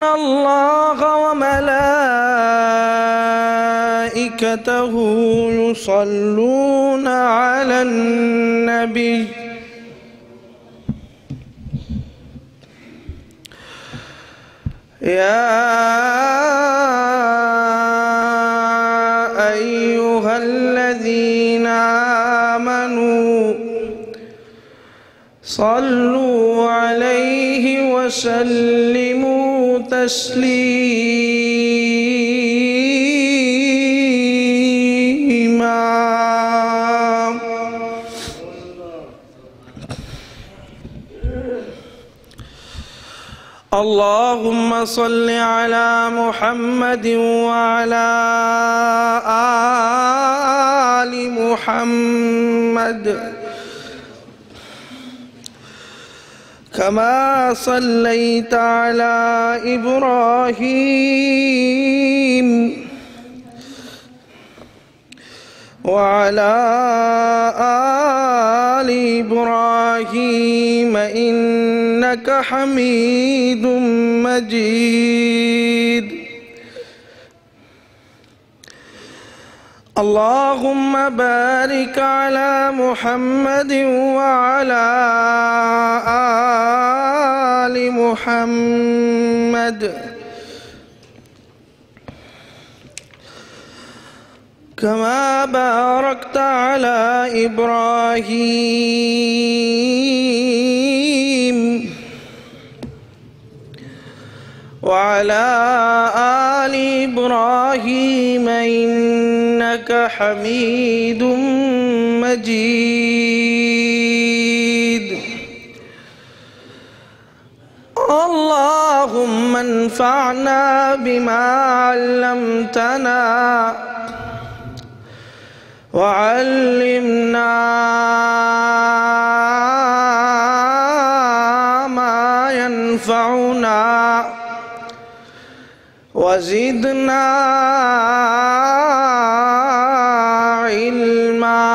الله وملائكته يصلون على النبي يا أيها الذين آمنوا صلوا عليه وسلموا تسليما. اللهم صل على محمد وعلى آل محمد كما صليت على إبراهيم وعلى آل إبراهيم إنك حميد مجيد. اللهم بارك على محمد وعلى آل محمد كما باركت على إبراهيم وعلى آل إبراهيم إنك حميد مجيد. اللهم انفعنا بما علمتنا وعلمنا ما ينفعنا وزدنا علما.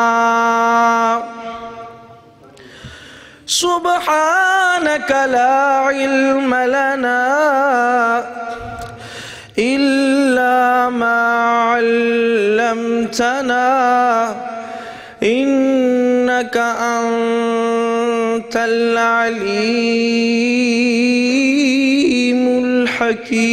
سبحانك لا علم لنا إلا ما علمتنا إنك أنت العليم الحكيم.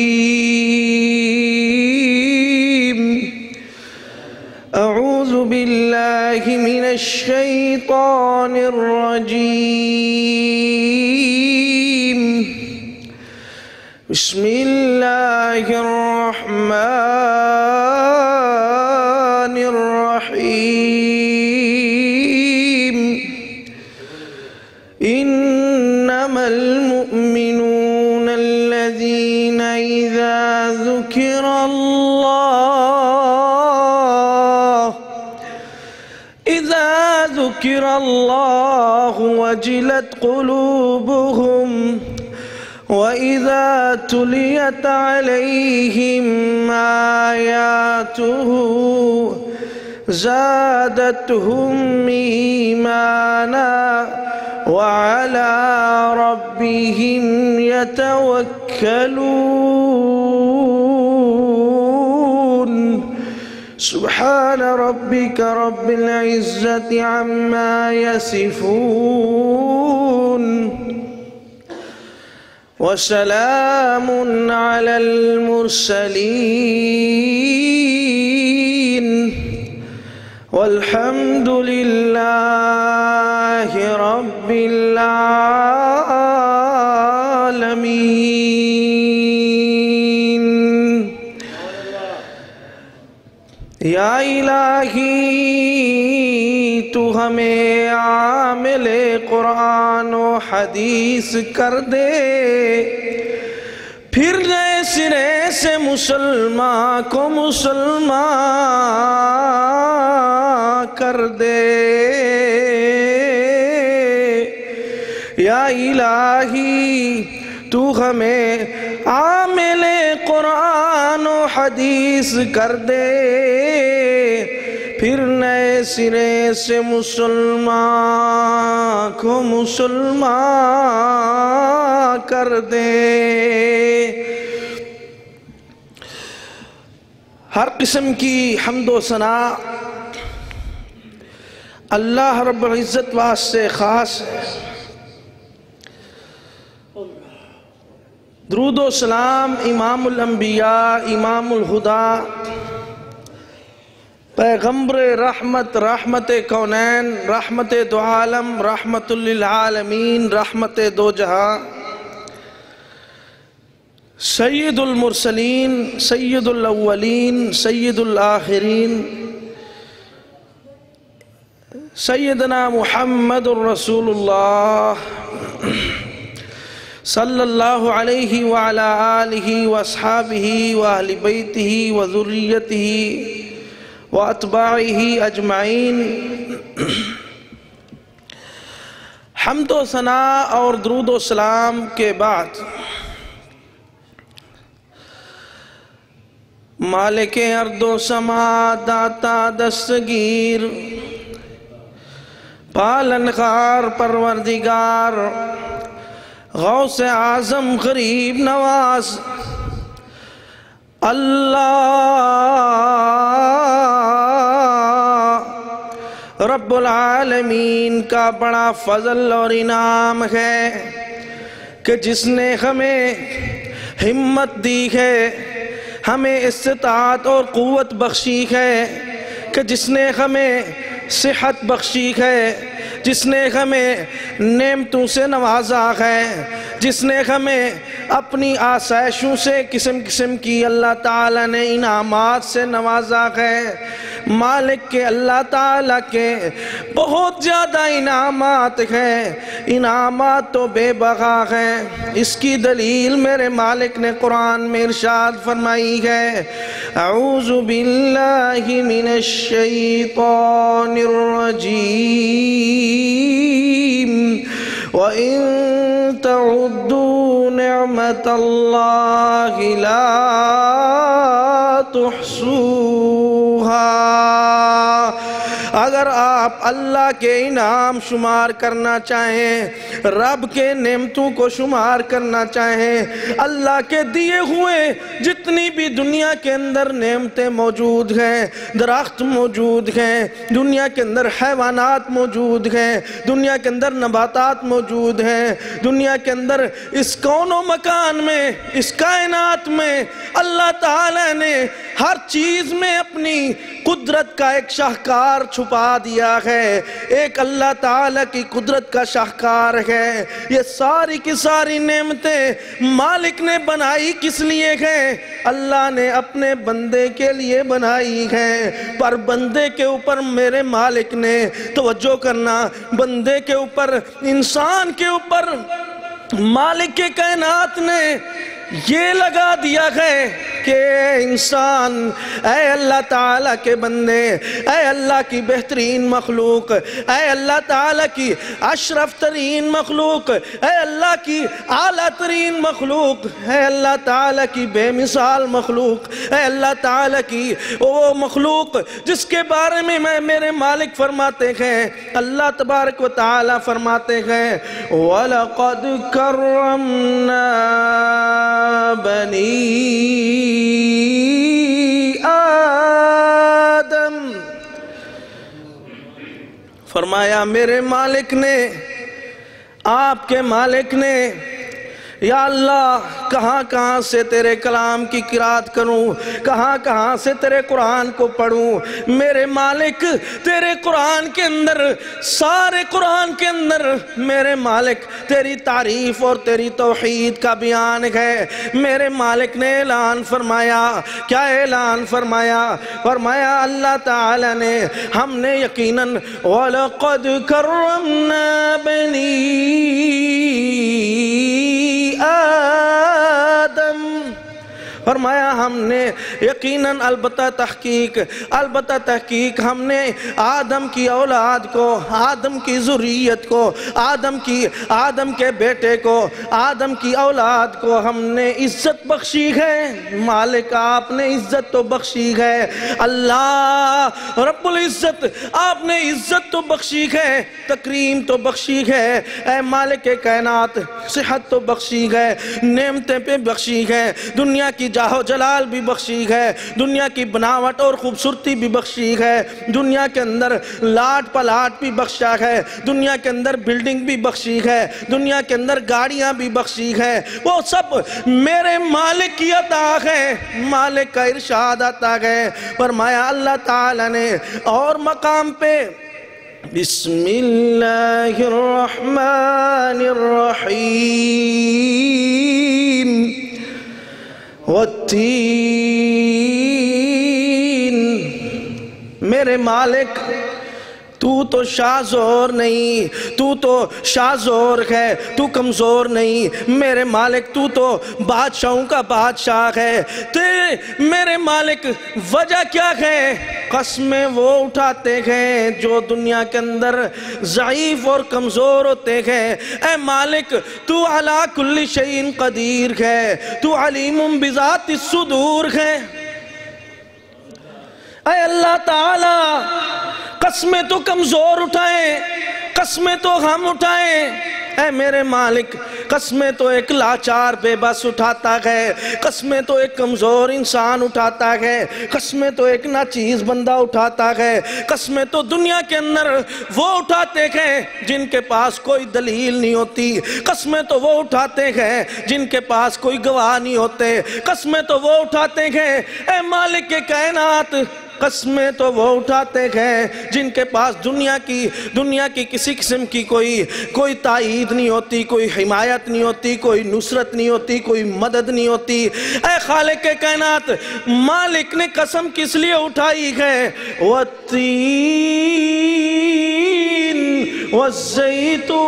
أعوذ بالله من الشيطان الرجيم. بسم الله الرحمن الرحيم. إنما المؤمنون الذين إذا ذكر الله وجلت قلوبهم وإذا تليت عليهم آياته زادتهم إيمانا وعلى ربهم يتوكلون. سبحان ربك رب العزة عما يصفون وسلام على المرسلين والحمد لله رب العالمين. یا الہی تو ہمیں عامل قرآن و حدیث کر دے، پھر نئے سرے سے مسلمان کو مسلمان کر دے۔ یا الہی تو ہمیں عامل قرآن و حدیث کر دے، پھر نئے سرے سے مسلمان کو مسلمان کر دے۔ ہر قسم کی حمد و ثنا اللہ رب العزت واسطے خاص ہے۔ درود و سلام امام الانبیاء امام الہدی پیغمبر رحمت رحمت کونین رحمت دو عالم رحمت للعالمین رحمت دو جہاں سید المرسلین سید الاولین سید الآخرین سیدنا محمد الرسول اللہ صلی اللہ علیہ وعلا آلہ واصحابہ واہل بیتہ وذریتہ واتباعہ اجمعین۔ حمد و ثنا اور درود و سلام کے بعد مالک ارض و سما داتا دستگیر پالنخار پروردگار غوث اعظم غریب نواز اللہ رب العالمین کا بڑا فضل اور انعام ہے کہ جس نے ہمیں ہمت دی ہے، ہمیں استطاعت اور قوت بخشی ہے، کہ جس نے ہمیں صحت بخشی ہے، جس نے ہمیں نعمتوں سے نوازا ہے، جس نے ہمیں اپنی آسائشوں سے قسم قسم کی اللہ تعالیٰ نے انعامات سے نوازا ہے۔ مالک کے اللہ تعالیٰ کے بہت زیادہ انعامات ہیں، انعامات تو بے بغا ہیں۔ اس کی دلیل میرے مالک نے قرآن میں ارشاد فرمائی ہے، اعوذ باللہ من الشیطان الرجیم وَإِن تَعُدُّوا نِعْمَةَ اللَّهِ لَا تُحْصُوهَا۔ اگر آپ اللہ کے انعام شمار کرنا چاہیں، رب کے نعمتوں کو شمار کرنا چاہیں، اللہ کے دیے ہوئے جتنی بھی دنیا کے اندر نعمتیں موجود ہیں، درخت موجود ہیں، دنیا کے اندر حیوانات موجود ہیں، دنیا کے اندر نباتات موجود ہیں، دنیا کے اندر اس کون و مکان میں، اس کائنات میں اللہ تعالیٰ نے ہر چیز میں اپنی قدرت کا ایک شاہکار چھپا دیا ہے۔ ایک اللہ تعالیٰ کی قدرت کا شاہکار ہے۔ یہ ساری کی ساری نعمتیں مالک نے بنائی کس لیے ہیں؟ اللہ نے اپنے بندے کے لیے بنائی ہیں۔ پر بندے کے اوپر میرے مالک نے توجہ کرنا، بندے کے اوپر، انسان کے اوپر مالک کے کائنات نے یہ لگا دیا ہے کہ انسان، اے اللہ تعالیٰ کے بندے، اے اللہ کی بہترین مخلوق، اے اللہ تعالیٰ کی اشرف ترین مخلوق، اے اللہ کی اعلیٰ ترین مخلوق، اے اللہ تعالیٰ کی بے مثال مخلوق، اے اللہ تعالیٰ کی وہ مخلوق جس کے بارے میں میرے مالک فرماتے ہیں، اللہ تبارک و تعالیٰ فرماتے ہیں وَلَقَدْ كَرَّمْنَا بنی آدم۔ فرمایا میرے مالک نے، آپ کے مالک نے، یا اللہ کہاں کہاں سے تیرے کلام کی قرات کروں، کہاں کہاں سے تیرے قرآن کو پڑھوں۔ میرے مالک تیرے قرآن کے اندر، سارے قرآن کے اندر میرے مالک تیری تعریف اور تیری توحید کا بیان ہے۔ میرے مالک نے اعلان فرمایا، کیا اعلان فرمایا؟ فرمایا اللہ تعالی نے، ہم نے یقیناً وَلَقَدْ كَرَّمْنَا بَنِي آدم، فرمایا ہم نے یقیناً البتہ تحقیق ہم نے آدم کی اولاد کو، آدم کی ذریت کو، آدم کے بیٹے کو، آدم کی اولاد کو ہم نے عزت بخشی ہے۔ مالک آپ نے عزت تو بخشی ہے، اللہ رب العزت آپ نے عزت تو بخشی ہے، تکریم تو بخشی ہے، اے مالک کائنات صحت تو بخشی ہے، نعمتیں پہ بخشی ہے، دنیا کی جاہ و جلال بھی بخشی ہے، دنیا کی بناوٹ اور خوبصورتی بھی بخشی ہے، دنیا کے اندر لاٹ پلاٹ بھی بخشا ہے، دنیا کے اندر بلڈنگ بھی بخشی ہے، دنیا کے اندر گاڑیاں بھی بخشی ہے، وہ سب میرے مالک کی عطا ہے۔ مالک کا ارشاد آتا ہے، فرمایا اللہ تعالیٰ نے اور مقام پہ بسم اللہ الرحمن الرحیم والتین، میرے مالک تو تو شاذور نہیں، تو تو شاذور ہے، تو کمزور نہیں، میرے مالک تو تو بادشاہوں کا بادشاہ ہے۔ میرے مالک وجہ کیا ہے؟ قسمیں وہ اٹھاتے ہیں جو دنیا کے اندر ضعیف اور کمزور ہوتے ہیں۔ اے مالک تو علی کل شیء قدیر ہے، تو علیم بذات الصدور ہے۔ اے اللہ تعالی قسمیں تو کمزور اٹھائیں، قسمیں تو ہم اٹھائیں، اے میرے مالک قسمیں تو ایک لاچار بے بس اٹھاتا ہے، قسمیں تو ایک کمزور انسان اٹھاتا ہے، قسمیں تو ایک ناچیز بندہ اٹھاتا ہے، قسمیں تو دنیا کے اندر وہ اٹھاتے ہیں جن کے پاس کوئی دلیل نہیں ہوتی، قسمیں تو وہ اٹھاتے ہیں جن کے پاس کوئی گواہ نہیں ہوتے، قسمیں تو وہ اٹھاتے ہیں اے مالک کے کائنات، قسمیں تو وہ اٹھاتے ہیں جن کے پاس دنیا کی کسی قسم کی کوئی تائید نہیں ہوتی، کوئی حمایت نہیں ہوتی، کوئی نصرت نہیں ہوتی، کوئی مدد نہیں ہوتی۔ اے خالق کائنات، مالک نے قسم کس لیے اٹھائی ہے؟ والتین والزیتون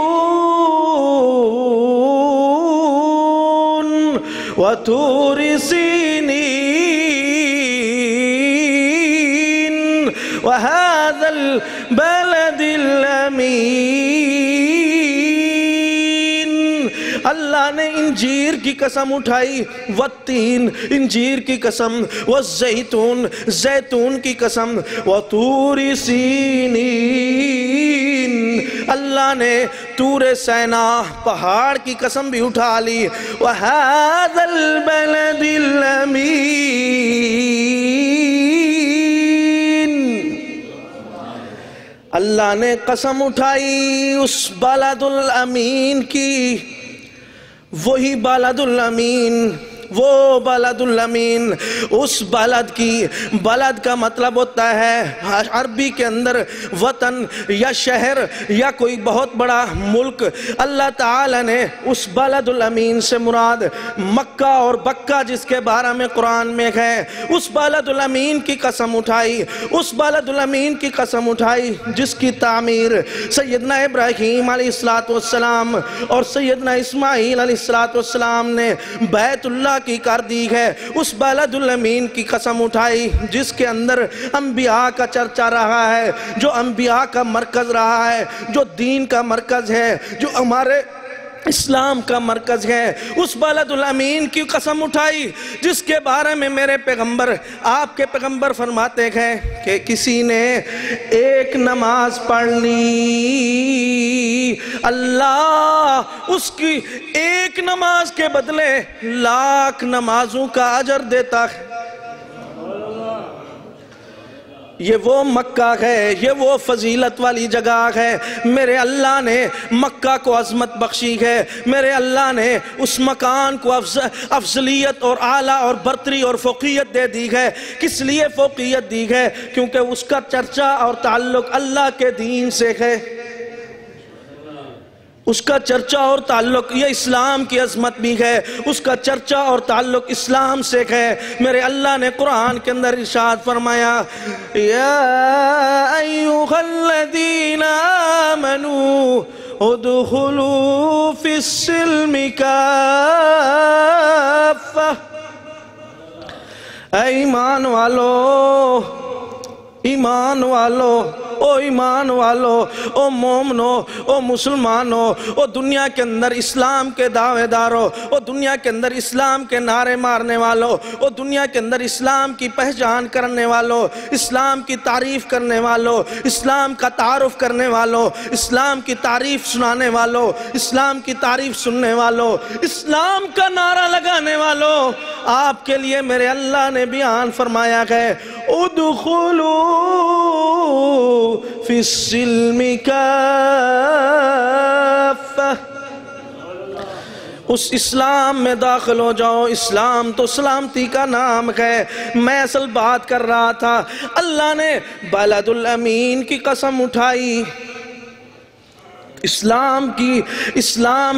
وطور سینین وهذا البلد الامین۔ اللہ نے انجیر کی قسم اٹھائی، والتین انجیر کی قسم، والزیتون زیتون کی قسم، وطور سینین اللہ نے طور سینا پہاڑ کی قسم بھی اٹھا لی، وهذا البلد الامین۔ اللہ نے قسم اٹھائی اس بلد الامین کی، وہی بلد الامین، وہ بلد الامین، اس بلد کی، بلد کا مطلب ہوتا ہے عربی کے اندر وطن یا شہر یا کوئی بہت بڑا ملک۔ اللہ تعالیٰ نے اس بلد الامین سے مراد مکہ اور بکہ جس کے بارے میں قرآن میں ہے، اس بلد الامین کی قسم اٹھائی، اس بلد الامین کی قسم اٹھائی جس کی تعمیر سیدنا ابراہیم علیہ السلام اور سیدنا اسماعیل علیہ السلام نے بیت اللہ کی کر دی ہے۔ اس بلد الامین کی قسم اٹھائی جس کے اندر انبیاء کا چرچا رہا ہے، جو انبیاء کا مرکز رہا ہے، جو دین کا مرکز ہے، جو ہمارے اسلام کا مرکز ہے۔ اس بلد الامین کی قسم اٹھائی جس کے بارے میں میرے پیغمبر، آپ کے پیغمبر فرماتے ہیں کہ کسی نے ایک نماز پڑھ لی، اللہ اس کی ایک نماز کے بدلے لاکھ نمازوں کا اجر دیتا ہے۔ یہ وہ مکہ ہے، یہ وہ فضیلت والی جگہ ہے۔ میرے اللہ نے مکہ کو عظمت بخشی ہے، میرے اللہ نے اس مکان کو افضلیت اور اعلیٰ اور برتری اور فوقیت دے دی ہے۔ کس لیے فوقیت دی ہے؟ کیونکہ اس کا چرچا اور تعلق اللہ کے دین سے ہے، اس کا چرچا اور تعلق، یہ اسلام کی عظمت بھی ہے، اس کا چرچا اور تعلق اسلام سے ہے۔ میرے اللہ نے قرآن کے اندر ارشاد فرمایا، یا ایھا الذین آمنوا ادخلوا فی السلم کافہ، اے ایمان والو، ایمان والو او ایمان والو، او مومنو، او مسلمانو، او دنیا کے اندر اسلام کے دعوے دارو، او دنیا کے اندر اسلام کے نعرے مارنے والو، او دنیا کے اندر اسلام کی پہچان کرنے والو، اسلام کی تعریف کرنے والو، اسلام کا تعارف کرنے والو، اسلام کی تعریف سنانے والو، اسلام کی تعریف سننے والو، اسلام کا نعرہ لگانے والو، آپ کے لیے میرے اللہ نے بیان فرمایا ہے ادخلوا فی السلم کافہ، اس اسلام میں داخل ہو جاؤ۔ اسلام تو سلامتی کا نام ہے۔ میں اصل بات کر رہا تھا، اللہ نے بلد الامین کی قسم اٹھائی، اسلام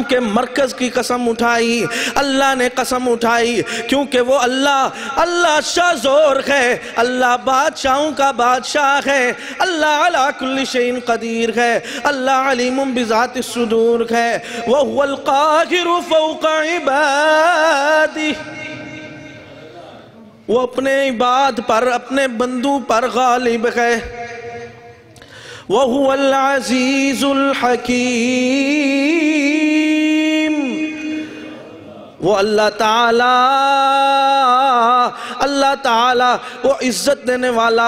کے مرکز کی قسم اٹھائی، اللہ نے قسم اٹھائی، کیونکہ وہ اللہ شاہ زور ہے، اللہ بادشاہوں کا بادشاہ ہے، اللہ علی کل شیء قدیر ہے، اللہ علیم بذات الصدور ہے، وَهُوَ الْقَاهِرُ فَوْقَ عِبَادِهِ، وہ اپنے عباد پر، اپنے بندوں پر غالب ہے، وَهُوَ الْعَزِيزُ الْحَكِيمُ، وہ اللہ تعالیٰ وہ عزت دینے والا،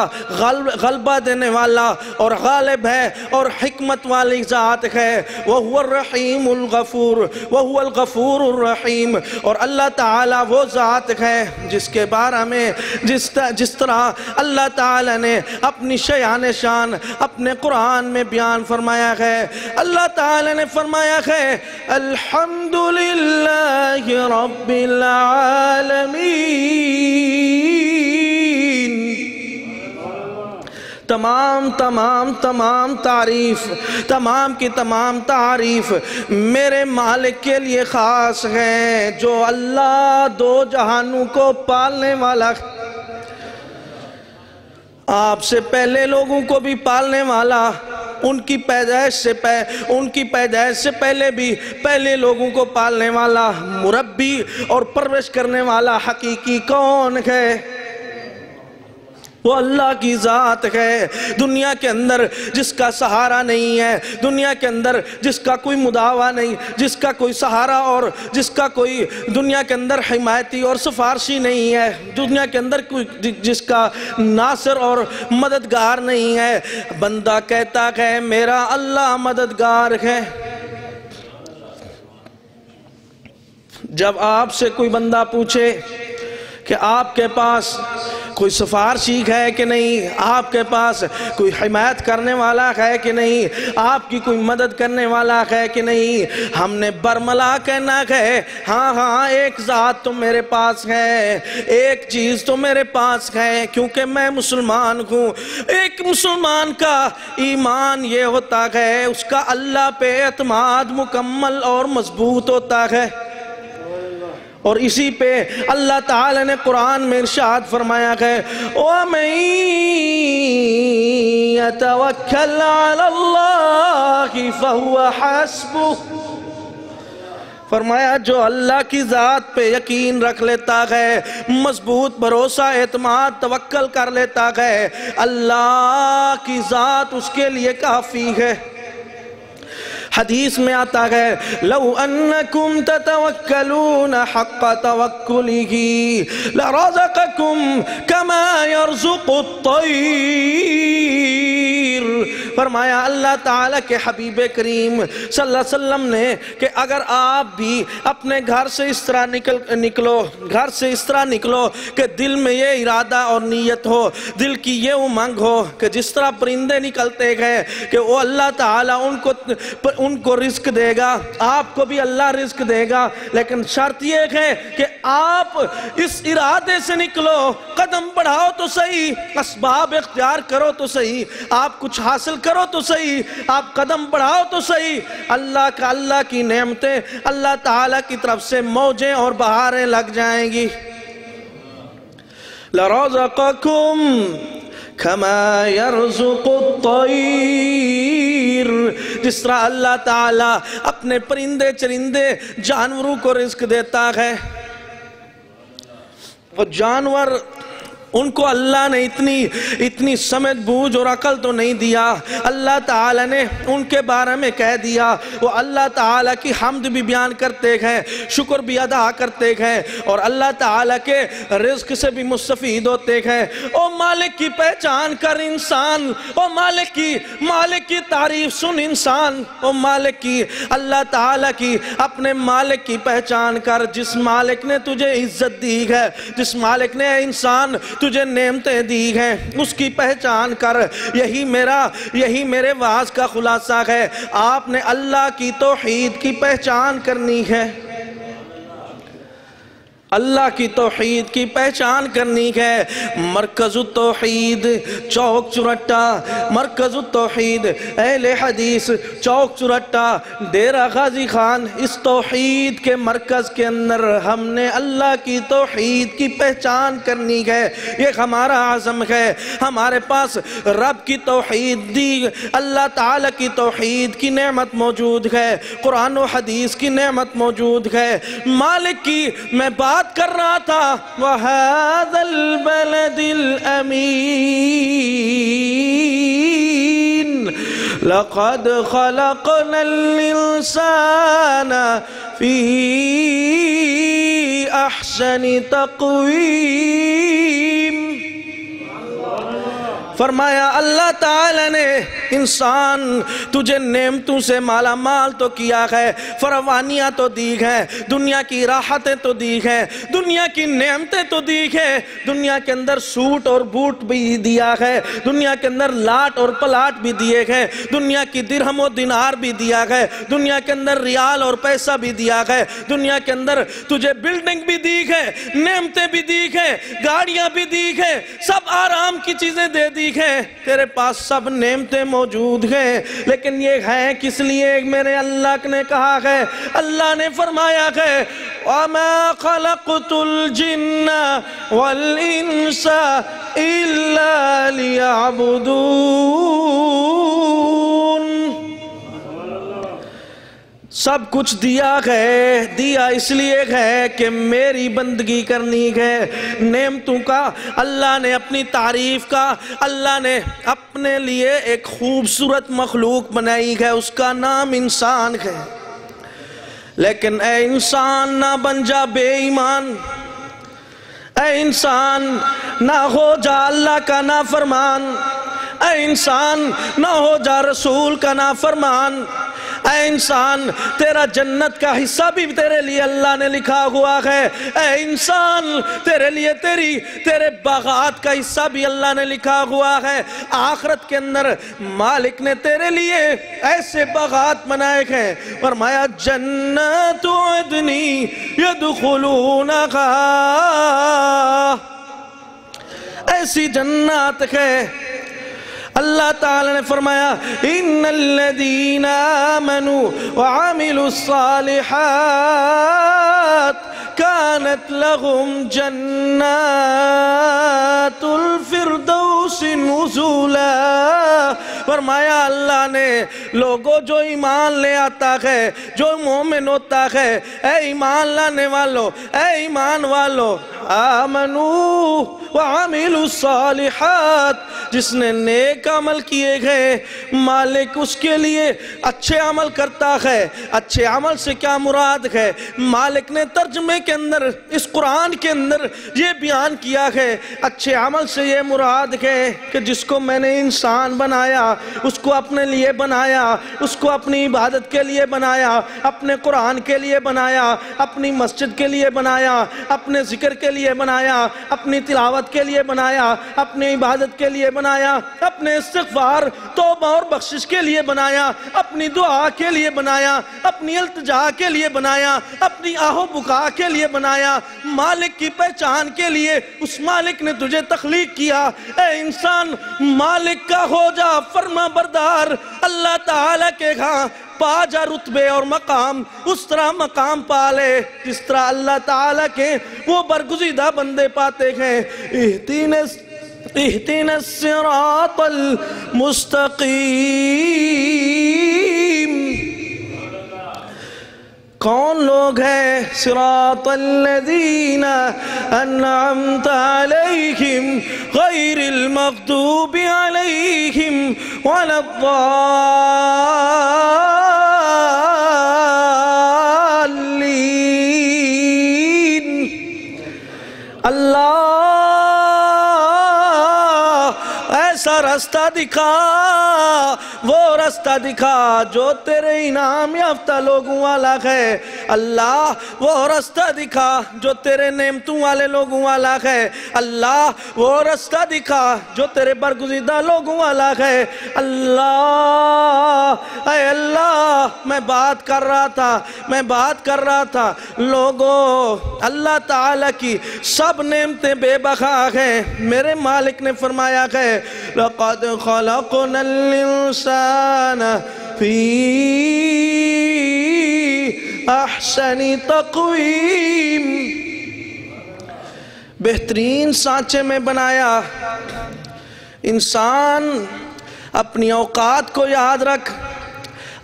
غلبہ دینے والا اور غالب ہے اور حکمت والی ذات ہے۔ وَهُوَ الرَّحِيمُ الْغَفُورُ وَهُوَ الْغَفُورُ الرَّحِيمُ، اور اللہ تعالیٰ وہ ذات ہے جس کے بارے میں جس طرح اللہ تعالیٰ نے اپنی شان اپنے قرآن میں بیان فرمایا ہے۔ اللہ تعالیٰ نے فرمایا ہے الحمدللہ رب العالمین، تمام تعریف میرے مالک کے لیے خاص ہے، جو اللہ دو جہانوں کو پالنے والا، آپ سے پہلے لوگوں کو بھی پالنے والا، ان کی پیدائش سے پہلے بھی پہلے لوگوں کو پالنے والا، مربی اور پرورش کرنے والا حقیقی کون ہے؟ وہ اللہ کی ذات ہے۔ دنیا کے اندر جس کا سہارا نہیں ہے، دنیا کے اندر جس کا کوئی مداوا نہیں، جس کا کوئی سہارا اور جس کا کوئی دنیا کے اندر حمایتی اور سفارشی نہیں ہے، دنیا کے اندر جس کا ناصر اور مددگار نہیں ہے، بندہ کہتا ہے میرا اللہ مددگار ہے۔ جب آپ سے کوئی بندہ پوچھے کہ آپ کے پاس کوئی سفارشی ہے کہ نہیں، آپ کے پاس کوئی حمایت کرنے والا ہے کہ نہیں، آپ کی کوئی مدد کرنے والا ہے کہ نہیں، ہم نے برملا کہنا ہے ہاں ایک ذات تو میرے پاس ہے، ایک چیز تو میرے پاس ہے، کیونکہ میں مسلمان ہوں۔ ایک مسلمان کا ایمان یہ ہوتا ہے، اس کا اللہ پہ اعتماد مکمل اور مضبوط ہوتا ہے، اور اسی پہ اللہ تعالیٰ نے قرآن میں ارشاد فرمایا ہے وَمَن يَتَوَكَّلْ عَلَى اللَّهِ فَهُوَ حَسْبُهُ، فرمایا جو اللہ کی ذات پہ یقین رکھ لیتا ہے، مضبوط بھروسہ اعتماد توکل کر لیتا ہے، اللہ کی ذات اس کے لیے کافی ہے۔ حدیث میں آتا ہے لو انکم تتوکلون حق توکلہ لرزقکم کما یرزق الطیر، فرمایا اللہ تعالیٰ کے حبیب کریم صلی اللہ علیہ وسلم نے کہ اگر آپ بھی اپنے گھر سے اس طرح نکلو کہ دل میں یہ ارادہ اور نیت ہو، دل کی یہ امنگ ہو کہ جس طرح پرندے نکلتے گئے کہ وہ اللہ تعالیٰ ان کو رزق دے گا، آپ کو بھی اللہ رزق دے گا، لیکن شرط یہ ہے کہ آپ اس ارادے سے نکلو، قدم بڑھاؤ تو صحیح، اسباب اختیار کرو تو صحیح، آپ کچھ حاصل کرو تو صحیح، آپ قدم بڑھاؤ تو صحیح، اللہ کی نعمتیں اللہ تعالیٰ کی طرف سے موجیں اور بہاریں لگ جائیں گی۔ لَرَزَقَكُمْ كَمَا يَرْزُقُ الطَّيْرِ، جس طرح اللہ تعالیٰ اپنے پرندے چرندے جانوروں کو رزق دیتا ہے، وہ جانور ان کو اللہ نے اتنی سمجھ بوجھ اور عقل تو نہیں دیا. اللہ تعالیٰ نے ان کے بارے میں کہہ دیا وہ اللہ تعالیٰ کی حمد بھی بیان کرتے ہیں, شکر بھی ادا کرتے ہیں, اور اللہ تعالیٰ کے رزق سے بھی مستفید ہوتے ہیں. او مالک کی پہچان کر انسان, او مالک کی تعریف سن انسان, او مالک کی, اللہ تعالیٰ کی, اپنے مالک کی پہچان کر, جس مالک نے تجھے عزت دی ہے, جس مالک نے انسان تجھے نعمتیں دی ہیں, اس کی پہچان کر. یہی میرے وعظ کا خلاصہ ہے. آپ نے اللہ کی توحید کی پہچان کرنی ہے, اللہ کی توحید کی پہچان کرنی ہے. مرکز التوحید چوک چرٹا, مرکز التوحید اہل حدیث چوک چرٹا, ڈیرہ غازی خان. اس توحید کے مرکز کے اندر ہم نے اللہ کی توحید کی پہچان کرنی ہے. یہ ہمارا عزم ہے. ہمارے پاس رب کی توحید دی, اللہ تعالیٰ کی توحید کی نعمت موجود ہے, قرآن و حدیث کی نعمت موجود ہے. مالک کی میں بات کر رہا تھا, وَهَذَا الْبَلَدِ الْأَمِينَ لَقَدْ خَلَقْنَا الْإِنسَانَ فِي أَحْسَنِ تَقْوِيمٍ. فرمایا اللہ تعالیٰ نے انسان تجھے نعمتوں سے مالا مال تو کیا ہے, فراوانیاں تو دی ہیں, دنیا کی راحتیں تو دی ہیں, دنیا کی نعمتیں تو دی ہیں, دنیا کے اندر سوٹ اور بوٹ بھی دیا ہے, دنیا کے اندر لاٹ اور پلاٹ بھی دیے ہیں, دنیا کی درہم و دینار بھی دیا ہے, دنیا کے اندر ریال اور پیسہ بھی دیا ہے, دنیا کے اندر تجھے بلڈنگ بھی دی ہے, نعمتیں بھی دی ہیں, گاڑیاں بھی دی ہیں, سب آرام کی چیزیں دے دی ہے, تیرے پاس سب نعمتیں موجود ہیں. لیکن یہ ہے کس لیے؟ میرے اللہ نے کہا ہے, اللہ نے فرمایا ہے وَمَا خَلَقْتُ الْجِنَّ وَالْإِنسَ إِلَّا لِيَعْبُدُونَ. سب کچھ دیا اس لیے ہے کہ میری بندگی کرنی ہے. نعمتوں کا اللہ نے اپنی تعریف کا, اللہ نے اپنے لیے ایک خوبصورت مخلوق بنائی ہے, اس کا نام انسان ہے. لیکن اے انسان نہ بن جا بے ایمان, اے انسان نہ ہو جا اللہ کا نافرمان, اے انسان نہ ہو جا رسول کا نافرمان. اے انسان تیرا جنت کا حصہ بھی تیرے لیے اللہ نے لکھا ہوا ہے. اے انسان تیرے لیے تیرے باغات کا حصہ بھی اللہ نے لکھا ہوا ہے. آخرت کے اندر مالک نے تیرے لیے ایسے باغات بنائے ہیں, فرمایا جنت عدن يدخلونها, ایسی جنات ہے. اللہ تعالیٰ نے فرمایا ان الذین آمنوا وعملوا الصالحات كانت لهم جنات الفردوس نزولا. فرمایا اللہ نے لوگوں جو ایمان لے آتا ہے, جو مومن ہوتا ہے, اے ایمان لانے والو, اے ایمان والو, آمنوا وعملوا الصالحات, جس نے نیک عمل کیے گئے مالک اس کے لیے اچھے عمل کرتا ہے. اچھے عمل سے کیا مراد ہے؟ مالک نے ترجمے کے اندر اس قرآن کے اندر یہ بیان کیا ہے, اچھے عمل سے یہ مراد ہے کہ جس کو میں نے انسان بنایا, اس کو اپنے لیے بنایا, اس کو اپنی عبادت کے لیے بنایا, اپنے قرآن کے لیے بنایا, اپنی مسجد کے لیے بنایا, اپنے ذکر کے لیے بنایا, اپنی تلاوت کے لیے بنایا, اپنی عبادت کے لیے بنایا, اپنے استغفار توبہ اور بخشش کے لیے بنایا, اپنی دعا کے لیے بنایا, اپنی التجا کے لیے بنایا, اپنی آہ و بکا کے لیے بنایا, مالک کی پہچان کے لیے اس مالک نے تجھے تخلیق کیا. اے انسان مالک کا ہو جا فرما بردار, اللہ تعالیٰ کے ہاں پا جا رتبے اور مقام, اس طرح مقام پا لے جس طرح اللہ تعالیٰ کے وہ برگزیدہ بندے پاتے ہیں. اہدنا الصراط المستقیم. کون لوگ ہیں؟ صراط الذین انعمت علیہم غیر المغضوب علیہم ولا الضالین۔ اللہ ایسا راستہ دکھا، وہ راستہ دکھا جو تیرے انعام یافتہ لوگوں والا ہے۔ اللہ وہ راستہ دکھا جو تیرے نعمتوں والے لوگوں والا ہے۔ اللہ وہ راستہ دکھا جو تیرے برگزیدہ لوگوں والا ہے۔ اللہ اے اللہ، میں بات کر رہا تھا لوگوں، اللہ تعالیٰ کی سب نعمتیں بے بہا ہیں۔ میرے مالک نے فرمایا ہے لَقَدْ خَلَقْنَا الْإِنسَانَ فِي احسن تقویم، بہترین سانچے میں بنایا۔ انسان اپنی اوقات کو یاد رکھ،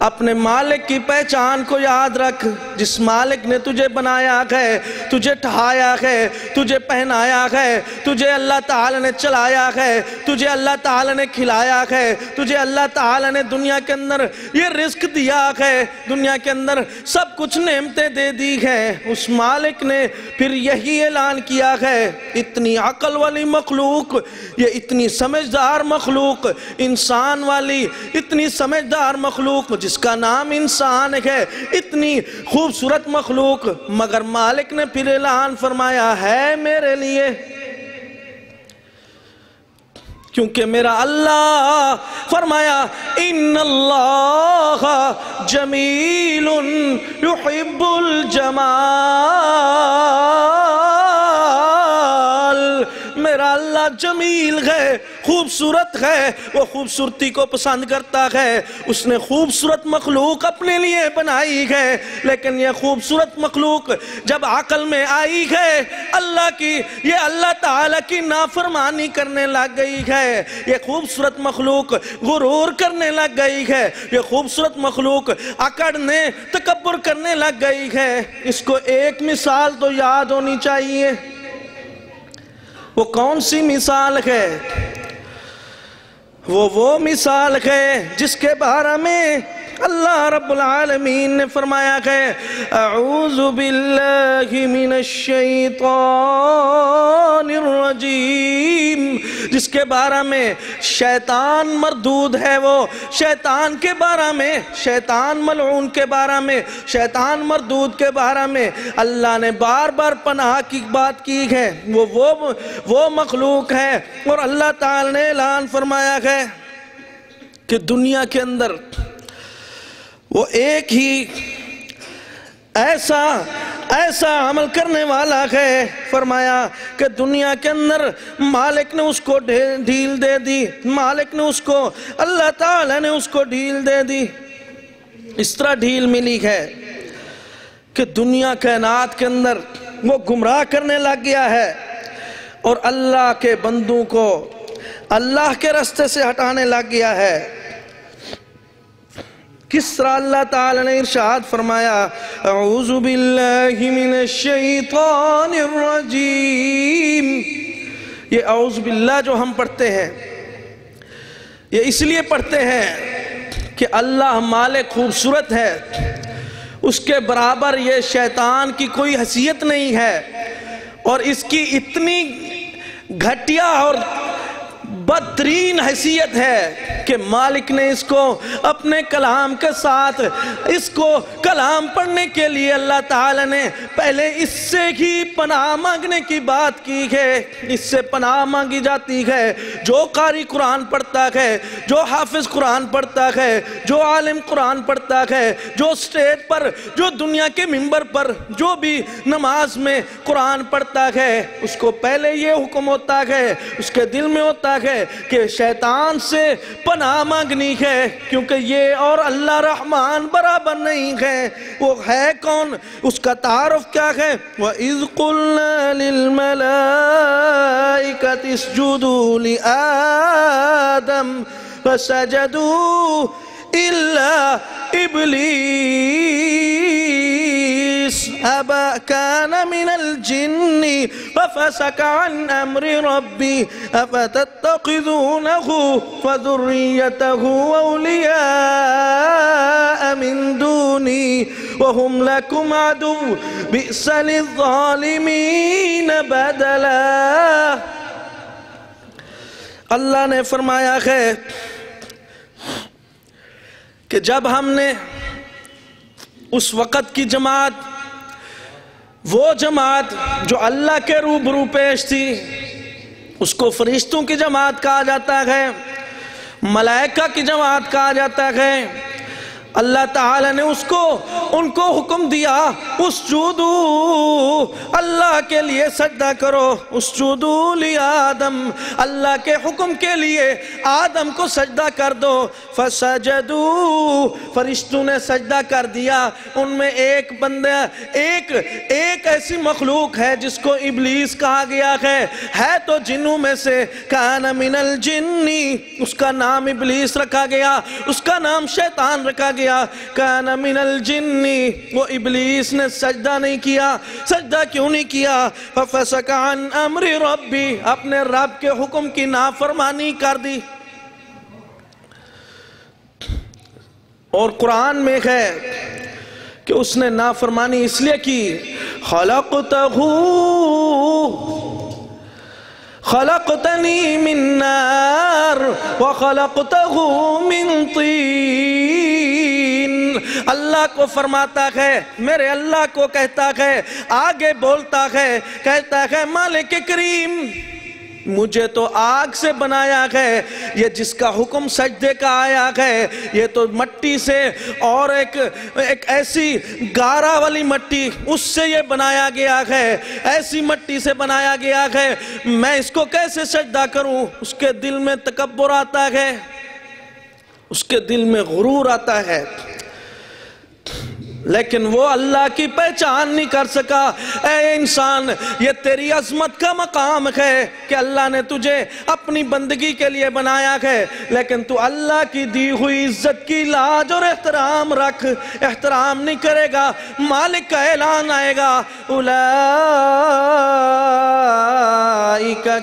اپنے مالک کی پہچان کو یاد رکھ، جس مالک نے تجھے بنایا ہے، تجھے ٹھہایا ہے، تجھے پہنایا ہے، تجھے اللہ تعالیٰ نے چلایا ہے، تجھے اللہ تعالیٰ نے کھلایا ہے، تجھے اللہ تعالیٰ نے دنیا کے اندر یہ رزق دیا ہے، دنیا کے اندر سب کچھ نعمتیں دے دی ہیں۔ اس مالک نے پھر یہی اعلان کیا ہے، اتنی عقل والی مخلوق، یہ اتنی سمجھدار مخلوق، انسان والی اتنی سمجھدار مخلوق جس کا نام انسان ہے، اتنی خوبصورت مخلوق، مگر مالک نے پھر اعلان فرمایا ہے میرے لیے، کیونکہ میرا اللہ فرمایا ان اللہ جمیل یحب الجمال، میرا اللہ جمیل ہے، خوبصورت ہے، وہ خوبصورتی کو پسند کرتا ہے۔ اس نے خوبصورت مخلوق اپنے لیے بنائی ہے، لیکن یہ خوبصورت مخلوق جب عقل میں آئی ہے، اللہ کی، یہ اللہ تعالیٰ کی نافرمانی کرنے لگ گئی ہے، یہ خوبصورت مخلوق غرور کرنے لگ گئی ہے، یہ خوبصورت مخلوق اکڑنے تکبر کرنے لگ گئی ہے۔ اس کو ایک مثال تو یاد ہونی چاہیے، وہ کون سی مثال ہے؟ وہ مثال ہے جس کے بارے میں اللہ رب العالمین نے فرمایا ہے اعوذ باللہ من الشیطان الرجیم، جس کے بارے میں شیطان مردود ہے، وہ شیطان کے بارے میں، شیطان ملعون کے بارے میں، شیطان مردود کے بارے میں اللہ نے بار بار پناہ کی بات کی ہے۔ وہ مخلوق ہے، اور اللہ تعالی نے اعلان فرمایا ہے کہ دنیا کے اندر وہ ایک ہی ایسا عمل کرنے والا ہے۔ فرمایا کہ دنیا کے اندر مالک نے اس کو ڈھیل دے دی، مالک نے اس کو، اللہ تعالیٰ نے اس کو ڈھیل دے دی۔ اس طرح ڈھیل ملی ہے کہ دنیا کائنات کے اندر وہ گمراہ کرنے لگ گیا ہے، اور اللہ کے بندوں کو اللہ کے راستے سے ہٹانے لگ گیا ہے۔ کس طرح اللہ تعالیٰ نے ارشاد فرمایا اعوذ باللہ من الشیطان الرجیم، یہ اعوذ باللہ جو ہم پڑھتے ہیں یہ اس لیے پڑھتے ہیں کہ اللہ مالک خوبصورت ہے، اس کے برابر یہ شیطان کی کوئی حیثیت نہیں ہے، اور اس کی اتنی گھٹیا اور بدترین حیثیت ہے کہ مالک نے اس کو اپنے کلام کے ساتھ، اس کو کلام پڑھنے کے لیے اللہ تعالی نے پہلے اس سے ہی پناہ مانگنے کی بات کی ہے۔ اس سے پناہ مانگی جاتی ہے جو قاری قرآن پڑھتا ہے، جو حافظ قرآن پڑھتا ہے، جو عالم قرآن پڑھتا ہے، جو سٹیج پر، جو دنیا کے منبر پر جو بھی نماز میں قرآن پڑھتا ہے، اس کو پہلے یہ حکم ہوتا ہے، اس کے دل میں ہوتا ہے کہ شیطان سے پناہ مانگنی ہے، کیونکہ یہ اور اللہ رحمان برابر نہیں ہے۔ وہ ہے کون؟ اس کا تعارف کیا ہے؟ وَإِذْ قُلْنَا لِلْمَلَائِكَةِ اسْجُدُوا لِآدَمَ فَسَجَدُوا إِلَّا إِبْلِيسَ إبليس كان من الجن ففسق عن أمر ربي أفتتخذونه وذريته أولياء من دوني وهم لكم عدو بئس للظالمين بدلا. اللہ نے فرمایا ہے کہ جب ہم نے اس وقت کی جماعت، وہ جماعت جو اللہ کے روبرو پیش تھی، اس کو فرشتوں کی جماعت کہا جاتا ہے، ملائکہ کی جماعت کہا جاتا ہے، اللہ تعالی نے ان کو حکم دیا اسجدو، اللہ کے لیے سجدہ کرو، اسجدو لی آدم، اللہ کے حکم کے لیے آدم کو سجدہ کر دو، فسجدو، فرشتوں نے سجدہ کر دیا. ان میں ایک بندہ، ایک ایسی مخلوق ہے جس کو ابلیس کہا گیا ہے تو جنوں میں سے، کان من الجنی، اس کا نام ابلیس رکھا گیا، اس کا نام شیطان رکھا گیا. کان من الجنی، وہ ابلیس نے سجدہ نہیں کیا. سجدہ کیوں نہیں کیا؟ ففسق عن امر ربی، اپنے رب کے حکم کی نافرمانی کر دی. اور قرآن میں ہے کہ اس نے نافرمانی اس لیے کی، خلقتنی من نار وخلقتہ من طین. اللہ کو فرماتا ہے، میرے اللہ کو کہتا ہے، آگے بولتا ہے، کہتا ہے مالک کریم، مجھے تو آگ سے بنایا ہے، یہ جس کا حکم سجدے کا آیا ہے یہ تو مٹی سے، اور ایک ایسی گارا والی مٹی، اس سے یہ بنایا گیا ہے، ایسی مٹی سے بنایا گیا ہے، میں اس کو کیسے سجدہ کروں؟ اس کے دل میں تکبر آتا ہے، اس کے دل میں غرور آتا ہے، لیکن وہ اللہ کی پہچان نہیں کر سکا. اے انسان، یہ تیری عظمت کا مقام ہے کہ اللہ نے تجھے اپنی بندگی کے لیے بنایا ہے، لیکن تو اللہ کی دی ہوئی عزت کی لاج اور احترام رکھ. احترام نہیں کرے گا، مالک کا اعلان آئے گا، اولئک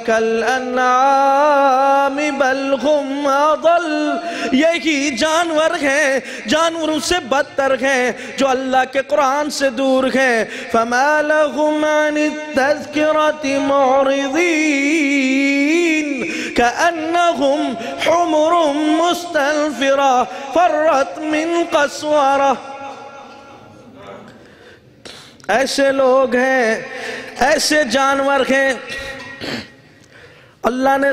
کالانعام بل هم اضل. یہی جانور ہیں، جانوروں سے بدتر ہیں، جو اللہ کے قرآن سے دور ہیں. فما لهم عن التذکرة معرضین كأنهم حمر مستنفرة فرت من قسورة. ایسے لوگ ہیں، ایسے جانور ہیں. اللہ نے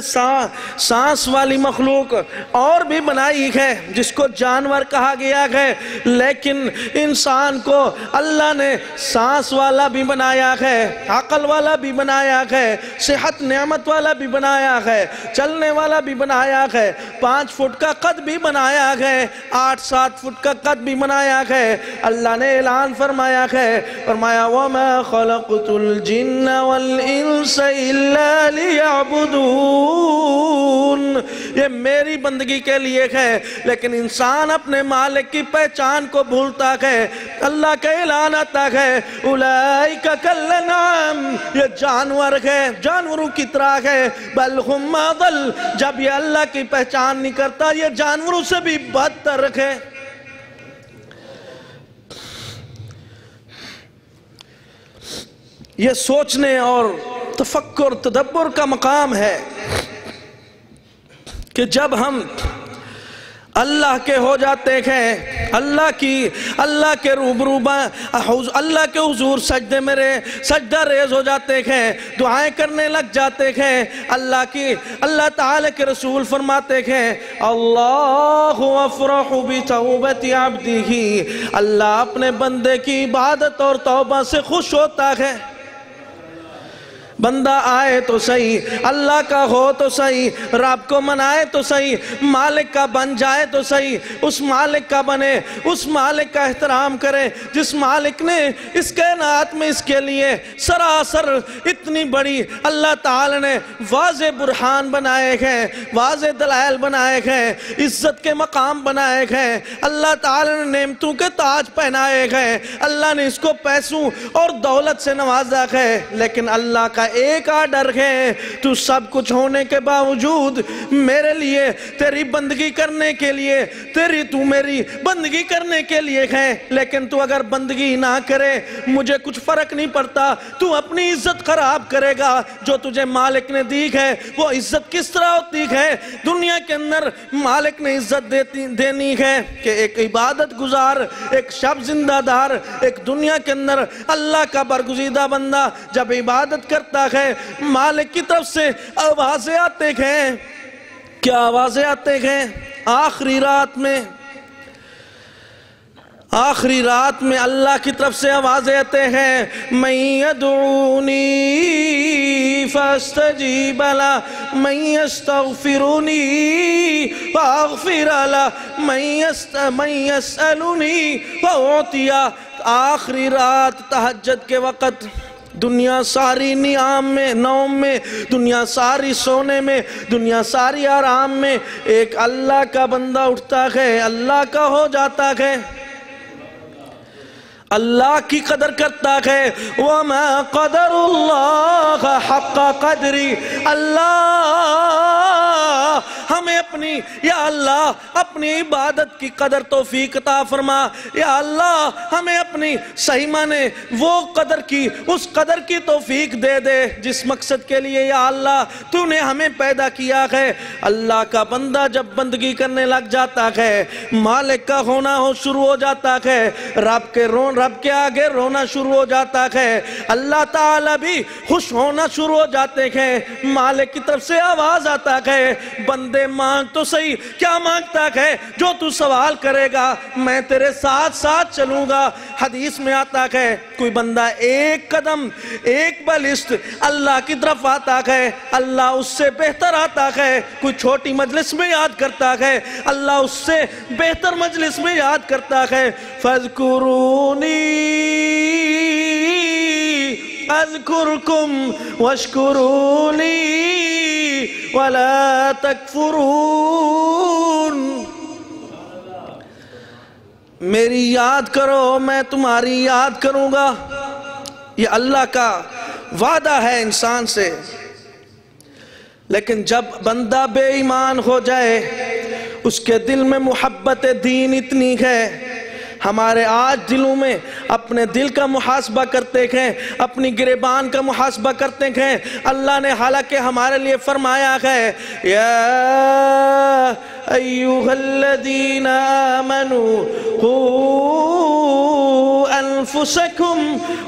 سانس والی مخلوق اور بھی بنائی ہے جس کو جانور کہا گیا ہے، لیکن انسان کو اللہ نے سانس والا بھی بنایا ہے، عقل والا بھی بنایا ہے، صحت نعمت والا بھی بنایا ہے، چلنے والا بھی بنایا ہے، 5 فٹ کا قد بھی بنایا ہے، 8-7 فٹ کا قد بھی بنایا ہے. اللہ نے اعلان فرمایا ہے، فرمایا وَمَا خَلَقْتُ الْجِنَّ وَالْإِنسَ إِلَّا لِيَعْبُدُونَ. یہ میری بندگی کے لیے ہے، لیکن انسان اپنے مالک کی پہچان کو بھولتا ہے. اللہ کا اعلان آتا ہے، اولئک کالانعام، یہ جانور ہے، جانوروں کی طرح ہے، بل هم اضل. جب یہ اللہ کی پہچان نہیں کرتا، یہ جانوروں سے بھی بدتر ہے. یہ سوچنے اور تفکر تدبر کا مقام ہے کہ جب ہم اللہ کے ہو جاتے ہیں، اللہ کے روبرو اللہ کے حضور سجدہ ریز ہو جاتے ہیں، دعائیں کرنے لگ جاتے ہیں. اللہ تعالی کے رسول فرماتے ہیں، اللہ افرح بتوبت عبدہ، اللہ اپنے بندے کی عبادت اور توبہ سے خوش ہوتا ہے. بندہ آئے تو صحیح، اللہ کا ہو تو صحیح، رب کو منائے تو صحیح، مالک کا بن جائے تو صحیح، اس مالک کا بنے، اس مالک کا احترام کرے جس مالک نے اس کائنات میں اس کے لیے سراسر اتنی بڑی اللہ تعالی نے واضح برہان بنائے ہیں، واضح دلائل بنائے ہیں، عزت کے مقام بنائے ہیں، اللہ تعالی نے نعمتوں کے تاج پہنائے ہیں، اللہ نے اس کو پیسوں اور دولت سے نوازا ہے، لیکن اللہ کا ایک آرڈر ہے، تو سب کچھ ہونے کے باوجود میرے لیے تیری بندگی کرنے کے لیے، تو میری بندگی کرنے کے لیے ہے، لیکن تو اگر بندگی نہ کرے مجھے کچھ فرق نہیں پڑتا، تو اپنی عزت خراب کرے گا جو تجھے مالک نے دی ہے۔ وہ عزت کس طرح ہوتی ہے؟ دنیا کے اندر مالک نے عزت دینی ہے کہ ایک عبادت گزار، ایک شب زندہ دار، ایک دنیا کے اندر اللہ کا برگزیدہ بندہ جب عبادت کرتا ہے، مالک کی طرف سے آوازیں آتے ہیں۔ کیا آوازیں آتے ہیں؟ آخری رات میں اللہ کی طرف سے آوازیں آتے ہیں، من یدعونی فاستجیب لہ، من یستغفرونی فاغفر لہ، من یسألونی فاعطیہ۔ آخری رات تہجد کے وقت دنیا ساری نیام میں، نوم میں، دنیا ساری سونے میں، دنیا ساری آرام میں، ایک اللہ کا بندہ اٹھتا ہے، اللہ کا ہو جاتا ہے، اللہ کی قدر کرتا ہے۔ وَمَا قَدَرُ اللَّهَ حَقَّ قَدْرِ، اللہ ہمیں اپنی، یا اللہ اپنی عبادت کی قدر توفیق عطا فرما، یا اللہ ہمیں اپنی صحیح معنی وہ قدر کی، اس قدر کی توفیق دے دے جس مقصد کے لیے یا اللہ تو نے ہمیں پیدا کیا ہے۔ اللہ کا بندہ جب بندگی کرنے لگ جاتا ہے، مالک کا ہونا شروع ہو جاتا ہے، رب کے آگے رونا شروع ہو جاتا ہے، اللہ تعالیٰ بھی خوش ہونا شروع ہو جاتے ہیں، مالک کی طرف سے آواز آتا ہے، بندے مانگ تو صحیح، کیا مانگتا ہے؟ جو تو سوال کرے گا میں تیرے ساتھ ساتھ چلوں گا۔ حدیث میں آتا ہے کوئی بندہ ایک قدم، ایک بلسٹ اللہ کی طرف آتا ہے، اللہ اس سے بہتر آتا ہے۔ کوئی چھوٹی مجلس میں یاد کرتا ہے، اللہ اس سے بہتر مجلس میں یاد کرتا ہے۔ فَاذْكُرُونِي اذکرکم واشکروا لی ولا تکفرون، میری یاد کرو میں تمہاری یاد کروں گا۔ یہ اللہ کا وعدہ ہے انسان سے، لیکن جب بندہ بے ایمان ہو جائے، اس کے دل میں محبت دین اتنی ہے، ہمارے آج دلوں میں اپنے دل کا محاسبہ کرتے ہیں، اپنی گریبان کا محاسبہ کرتے ہیں۔ اللہ نے حالانکہ ہمارے لیے فرمایا ہے، یا ایوہا الذین آمنوا قوا انفسکم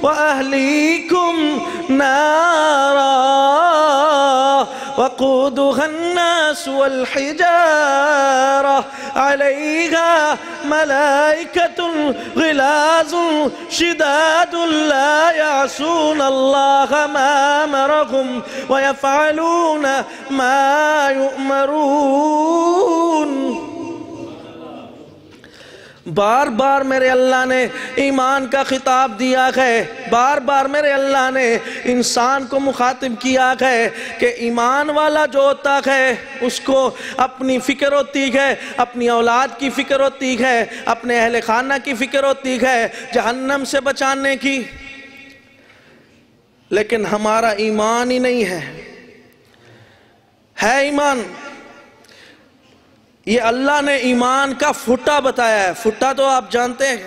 واہلیکم نارا وقودها الناس والحجارة عليها ملائكة غلاظ شداد لا يعصون الله ما أمرهم ويفعلون ما يؤمرون۔ بار بار میرے اللہ نے ایمان کا خطاب دیا ہے، بار بار میرے اللہ نے انسان کو مخاطب کیا ہے کہ ایمان والا جو ہوتا ہے اس کو اپنی فکر ہوتی ہے، اپنی اولاد کی فکر ہوتی ہے، اپنے اہل خانہ کی فکر ہوتی ہے، جہنم سے بچانے کی، لیکن ہمارا ایمان ہی نہیں ہے ایمان۔ یہ اللہ نے ایمان کا فٹا بتایا ہے، فٹا تو آپ جانتے ہیں،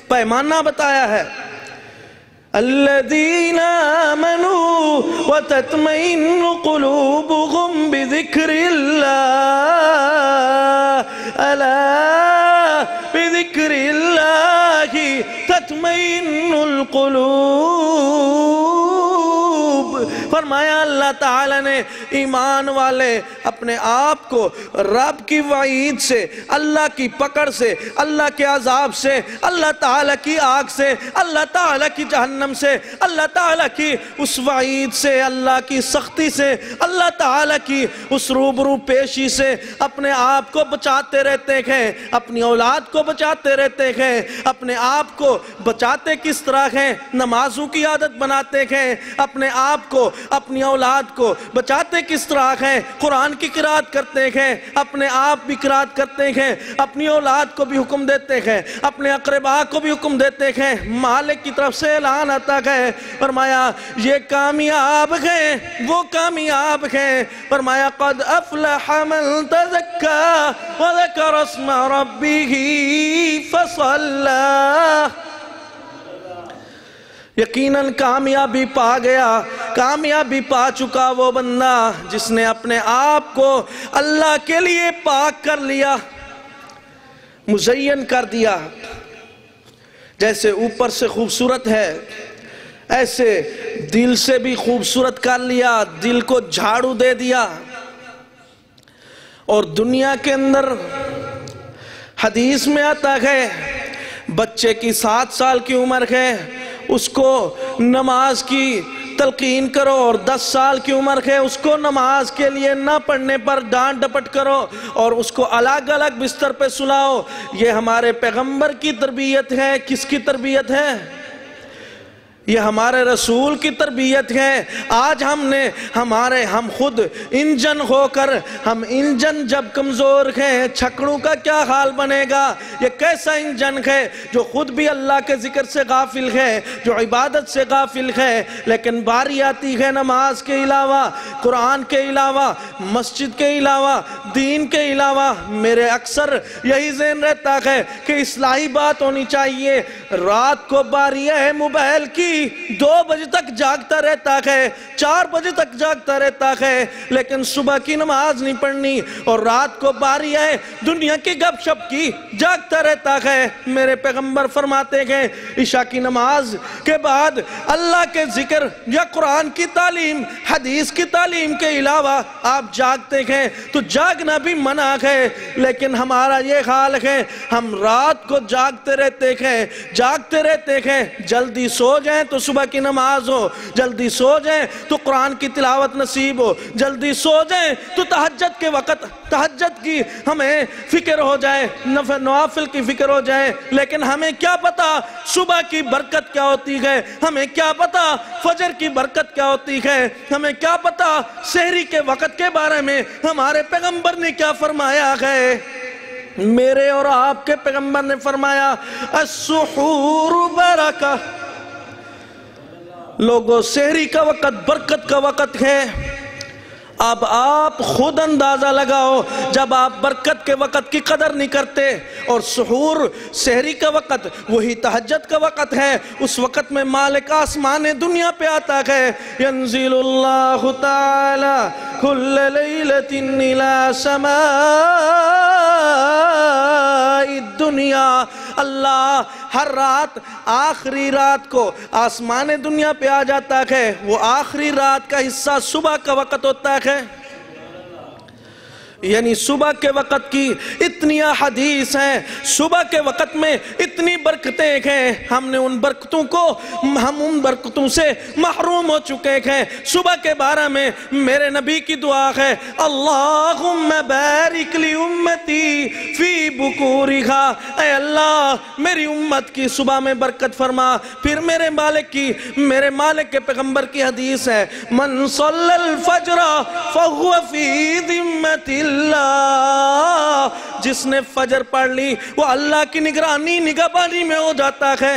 پیمانہ بتایا ہے۔ الذین آمنوا وتطمئن قلوبهم بذکر اللہ، الا بذکر اللہ تطمئن القلوب۔ فرمایا اللہ اللہ تعالیٰ نے ایمان والے اپنے آپ کو رب کی وعید سے، اللہ کی پکڑ سے، اللہ کے عذاب سے، اللہ تعالیٰ کی آگ سے، اللہ تعالیٰ کی جہنم سے، اللہ تعالیٰ کی اس وعید سے، اللہ کی سختی سے، اللہ تعالیٰ کی اس روبرو پیشی سے اپنے آپ کو بچاتے رہتے ہیں، اپنی اولاد کو بچاتے رہتے ہیں۔ اپنے آپ کو بچاتے کس طرح ہیں؟ نمازوں کی عادت بناتے ہیں۔ اپنے آپ کو، اپنی اولاد کو بچاتے کس طرح ہیں؟ قرآن کی قرات کرتے ہیں، اپنے آپ بھی قرات کرتے ہیں، اپنی اولاد کو بھی حکم دیتے ہیں، اپنے اقرباء کو بھی حکم دیتے ہیں۔ مالک کی طرف سے اعلان آتا ہے، فرمایا یہ کامیاب ہیں، وہ کامیاب ہیں۔ فرمایا قد افلح من تزکا وذکر اسم ربہ فصلی۔ یقیناً کامیابی پا گیا، کامیابی پا چکا وہ بندہ جس نے اپنے آپ کو اللہ کے لیے پاک کر لیا، مزین کر دیا۔ جیسے اوپر سے خوبصورت ہے ایسے دل سے بھی خوبصورت کر لیا، دل کو جھاڑو دے دیا۔ اور دنیا کے اندر حدیث میں آتا ہے بچے کی 7 سال کی عمر ہے، اس کو نماز کی تلقین کرو، اور 10 سال کی عمر ہے اس کو نماز کے لیے نہ پڑھنے پر ڈانٹ ڈپٹ کرو اور اس کو الگ الگ بستر پہ سلاؤ۔ یہ ہمارے پیغمبر کی تربیت ہے۔ کس کی تربیت ہے؟ یہ ہمارے رسول کی تربیت ہے۔ آج ہم خود انجن ہو کر، ہم انجن جب کمزور ہیں، چھکڑوں کا کیا حال بنے گا؟ یہ کیسا انجن ہے جو خود بھی اللہ کے ذکر سے غافل ہے، جو عبادت سے غافل ہے، لیکن باری آتی ہے نماز کے علاوہ، قرآن کے علاوہ، مسجد کے علاوہ، دین کے علاوہ میرے اکثر یہی ذہن رہتا ہے کہ اصلاحی بات ہونی چاہیے۔ رات کو باری ہے موبائل کی، 2 بجے تک جاگتا رہتا ہے، 4 بجے تک جاگتا رہتا ہے، لیکن صبح کی نماز نہیں پڑھنی، اور رات کو باری ہے دنیا کی گپ شپ کی، جاگتا رہتا ہے۔ میرے پیغمبر فرماتے ہیں عشاء کی نماز کے بعد اللہ کے ذکر یا قرآن کی تعلیم، حدیث کی تعلیم کے علاوہ آپ جاگتے ہیں تو جاگنا بھی منع ہے، لیکن ہمارا یہ حال ہے، ہم رات کو جاگتے رہتے ہیں، جلدی سو جائیں تو صبح کی نماز ہو، جلدی سو جائیں تو قرآن کی تلاوت نصیب ہو، جلدی سو جائیں تو تہجد کے وقت تہجد کی ہمیں فکر ہو جائے، نوافل کی فکر ہو جائے، لیکن ہمیں کیا پتا صبح کی برکت کیا ہوتی ہے، ہمیں کیا پتا فجر کی برکت کیا ہوتی ہے، ہمیں کیا پتا سحری کے وقت کے بارے میں ہمارے پیغمبر نے کیا فرمایا ہے۔ میرے اور آپ کے پیغمبر نے فرمایا السحور برکہ، لوگوں سحری کا وقت برکت کا وقت ہے۔ اب آپ خود اندازہ لگاؤ، جب آپ برکت کے وقت کی قدر نہیں کرتے، اور سحور سحری کا وقت وہی تہجد کا وقت ہے، اس وقت میں مالک آسمان دنیا پہ آتا ہے۔ ینزل اللہ تعالی کل لیلۃ الی سماء الدنیا، اللہ ہر رات آخری رات کو آسمان دنیا پہ آ جاتا ہے۔ وہ آخری رات کا حصہ صبح کا وقت ہوتا ہے، یعنی صبح کے وقت کی اتنی حدیث ہیں، صبح کے وقت میں اتنی برکتیں ہیں، ہم ان برکتوں سے محروم ہو چکے ہیں۔ صبح کے بارے میں میرے نبی کی دعا ہے اللہم بارک لی امتی فی بکورہا، اے اللہ میری امت کی صبح میں برکت فرما۔ پھر میرے مالک کے پیغمبر کی حدیث ہے من صلی الفجر فہو فی ذمت اللہ، جس نے فجر پڑھ لی وہ اللہ کی نگہبانی میں ہو جاتا ہے۔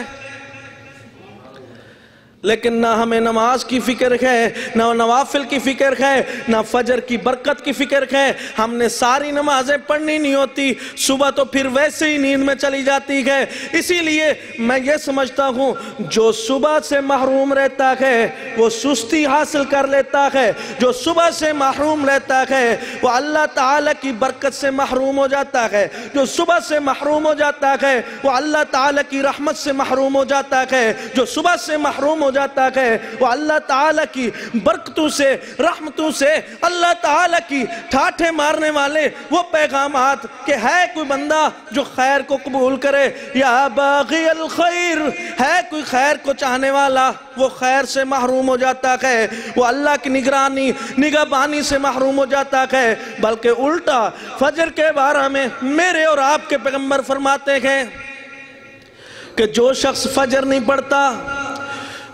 لیکن نہ ہمیں نماز کی فکر ہے، نہ نوافل کی فکر ہے، نہ فجر کی برکت کی فکر ہے۔ ہم نے ساری نمازیں پڑھنی نہیں ہوتی، صبح تو پھر ویسے ہی نیند میں چلی جاتی ہے۔ اسی لیے میں یہ سمجھتا ہوں جو صبح سے محروم رہتا ہے وہ سستی حاصل کر لیتا ہے، جو صبح سے محروم رہتا ہے وہ اللہ تعالیٰ کی برکت سے محروم ہو جاتا ہے، جو صبح سے محروم ہو جاتا ہے وہ اللہ تعالیٰ کی رحمت سے محروم ہو جاتا ہے، جو صبح سے محروم ہو جاتا ہے، وہ اللہ تعالیٰ کی برکتوں سے، رحمتوں سے، اللہ تعالیٰ کی ٹھاٹھے مارنے والے وہ پیغامات کہ ہے کوئی بندہ جو خیر کو قبول کرے، یا باغی الخیر، ہے کوئی خیر کو چاہنے والا، وہ خیر سے محروم ہو جاتا ہے، وہ اللہ کی نگرانی نگہبانی سے محروم ہو جاتا ہے۔ بلکہ الٹا فجر کے بارے میں میرے اور آپ کے پیغمبر فرماتے ہیں کہ جو شخص فجر نہیں پڑھتا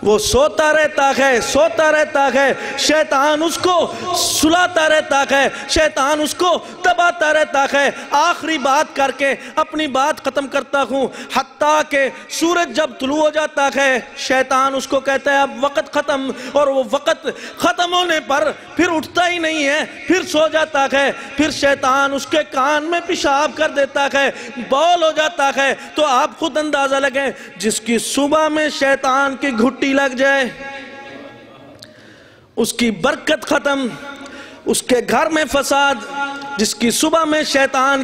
وہ سوتا رہتا ہے، شیطان اس کو سلاتا رہتا ہے، شیطان اس کو دباتا رہتا ہے۔ آخری بات کر کے اپنی بات ختم کرتا ہوں، حتیٰ کہ سورج جب طلوع ہو جاتا ہے شیطان اس کو کہتا ہے اب وقت ختم، اور وہ وقت ختم ہونے پر پھر اٹھتا ہی نہیں ہے، پھر سو جاتا ہے، پھر شیطان اس کے کان میں پیشاب کر دیتا ہے، بول ہو جاتا ہے۔ تو آپ خود اندازہ لگیں، جس کی صبح میں شیطان کی گھٹی لگ جائے اس کی برکت ختم، اس کے گھر میں فساد، جس کی صبح میں شیطان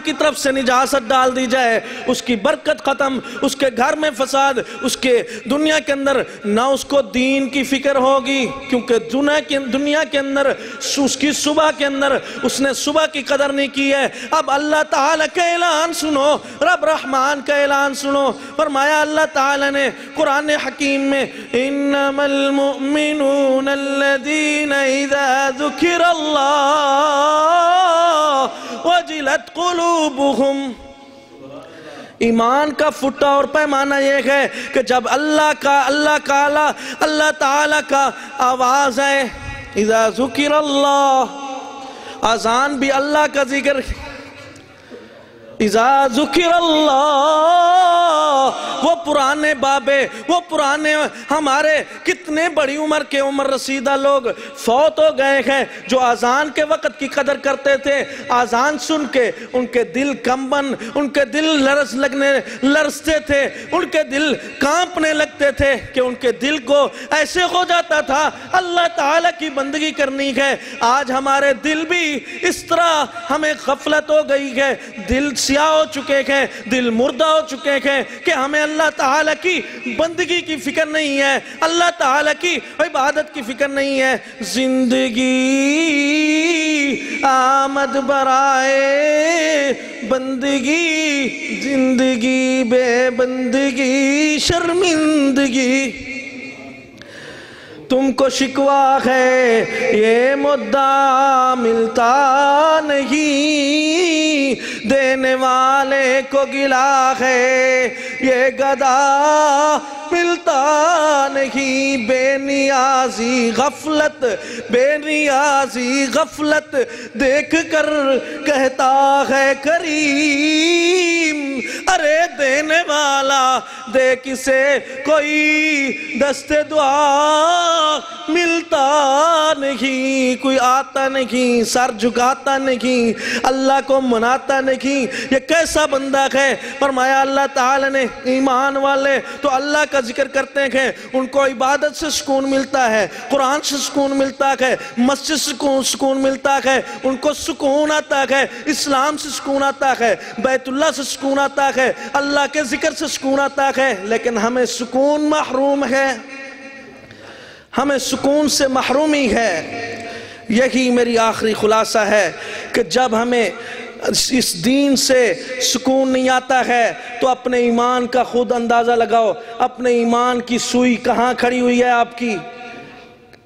کی طرف سے نجاست ڈال دی جائے اس کی برکت ختم، اس کے گھر میں فساد، اس کے دنیا کے اندر نہ اس کو دین کی فکر ہوگی، کیونکہ دنیا کے اندر اس کی صبح کے اندر اس نے صبح کی قدر نہیں کی ہے۔ اب اللہ تعالیٰ کا اعلان سنو، رب رحمان کا اعلان سنو، فرمایا اللہ تعالیٰ نے قرآن حکیم میں انما المؤمنون الذین اذا ذکر اللہ وجلت قلوبہم، ایمان کا فٹا اور پیمانہ یہ ہے کہ جب اللہ تعالیٰ کا آواز ہے، اذا ذکر اللہ، اذان بھی اللہ کا ذکر، اذا ذکر اللہ، وہ پرانے بابے، وہ پرانے ہمارے کتنے بڑی عمر کے عمر رسیدہ لوگ فوت ہو گئے ہیں جو اذان کے وقت کی قدر کرتے تھے۔ اذان سن کے ان کے دل کمبن، ان کے دل لرزتے تھے، ان کے دل کانپنے لگتے تھے کہ ان کے دل کو ایسے ہو جاتا تھا اللہ تعالیٰ کی بندگی کرنی ہے۔ آج ہمارے دل بھی اس طرح ہمیں غفلت ہو گئی ہے، دل سیاہ ہو چکے ہیں، دل مردہ ہو چکے ہیں کہ ہمیں اللہ تعالیٰ کی بندگی کی فکر نہیں ہے، اللہ تعالیٰ کی عبادت کی فکر نہیں ہے۔ زندگی آمد برائے بندگی، زندگی بے بندگی شرمندگی، تم کو شکوہ ہے یہ مدعا ملتا نہیں، دینے والے کو گلا ہے یہ گدا ملتا نہیں۔ بے نیازی غفلت دیکھ کر کہتا ہے کریم، ارے دینے والا دے کسے کوئی دست دعا ملتا نہیں، کوئی آتا نہیں، سر جھکاتا نہیں، اللہ کو مناتا نہیں۔ یہ کیسا بندہ ہے؟ فرمایا اللہ تعالیٰ نے ایمان والے تو اللہ کا ذکر کرتے ہیں، ان کو عبادت سے سکون ملتا ہے، قرآن سے سکون ملتا ہے، مسجد سے سکون ملتا ہے، ان کو سکون آتا ہے، اسلام سے سکون آتا ہے، بیت اللہ سے سکون آتا ہے، اللہ کے ذکر سے سکون آتا ہے۔ لیکن ہمیں سکون محروم ہے، ہمیں سکون سے محرومی ہے۔ یہی میری آخری خلاصہ ہے کہ جب ہمیں اس دین سے سکون نہیں آتا ہے تو اپنے ایمان کا خود اندازہ لگاؤ، اپنے ایمان کی سوئی کہاں کھڑی ہوئی ہے آپ کی۔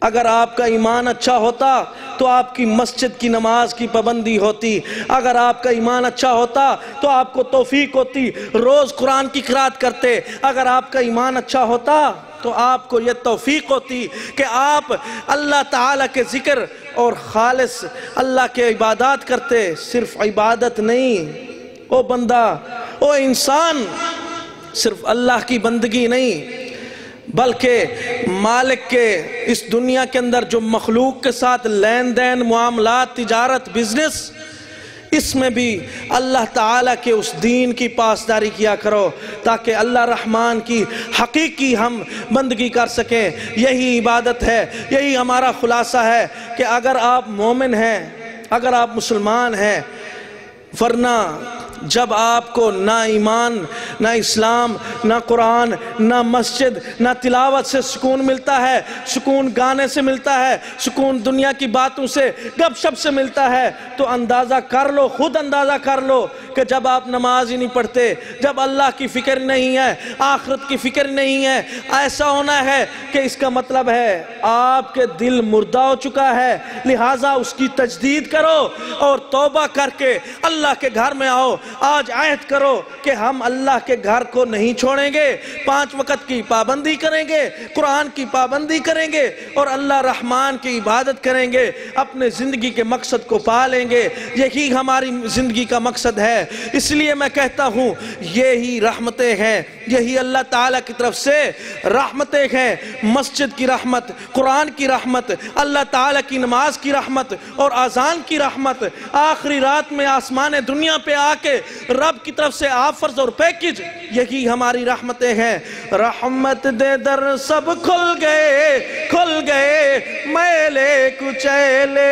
اگر آپ کا ایمان اچھا ہوتا تو آپ کی مسجد کی نماز کی پابندی ہوتی، اگر آپ کا ایمان اچھا ہوتا تو آپ کو توفیق ہوتی، روز قرآن کی قرات کرتے، اگر آپ کا ایمان اچھا ہوتا تو آپ کو یہ توفیق ہوتی کہ آپ اللہ تعالیٰ کے ذکر اور خالص اللہ کے عبادات کرتے۔ صرف عبادت نہیں، او بندہ، او انسان، صرف اللہ کی بندگی نہیں بلکہ مالک کے اس دنیا کے اندر جو مخلوق کے ساتھ لین دین، معاملات، تجارت، بزنس، اس میں بھی اللہ تعالیٰ کے اس دین کی پاسداری کیا کرو تاکہ اللہ رحمان کی حقیقی ہم بندگی کر سکیں۔ یہی عبادت ہے، یہی ہمارا خلاصہ ہے کہ اگر آپ مومن ہیں، اگر آپ مسلمان ہیں، ورنہ جب آپ کو نہ ایمان، نہ اسلام، نہ قرآن، نہ مسجد، نہ تلاوت سے سکون ملتا ہے، سکون گانے سے ملتا ہے، سکون دنیا کی باتوں سے، گپ شپ سے ملتا ہے، تو اندازہ کر لو، خود اندازہ کر لو کہ جب آپ نماز ہی نہیں پڑھتے، جب اللہ کی فکر نہیں ہے، آخرت کی فکر نہیں ہے، ایسا ہونا ہے کہ اس کا مطلب ہے آپ کے دل مردہ ہو چکا ہے، لہٰذا اس کی تجدید کرو اور توبہ کر کے اللہ کے گھر میں آؤ۔ آج عہد کرو کہ ہم اللہ کے گھر کو نہیں چھوڑیں گے، 5 وقت کی پابندی کریں گے، قرآن کی پابندی کریں گے اور اللہ رحمان کی عبادت کریں گے، اپنے زندگی کے مقصد کو پا لیں گے۔ یہی ہماری زندگی کا مقصد ہے۔ اس لیے میں کہتا ہوں یہی رحمتیں ہیں، یہی اللہ تعالیٰ کی طرف سے رحمتیں ہیں۔ مسجد کی رحمت، قرآن کی رحمت، اللہ تعالیٰ کی نماز کی رحمت اور اذان کی رحمت، آخری رات میں آسمان دنیا پہ آ کے رب کی طرف سے آفرز اور پیکج، یہی ہماری رحمتیں ہیں۔ رحمت دے در سب کھل گئے میلے کچیلے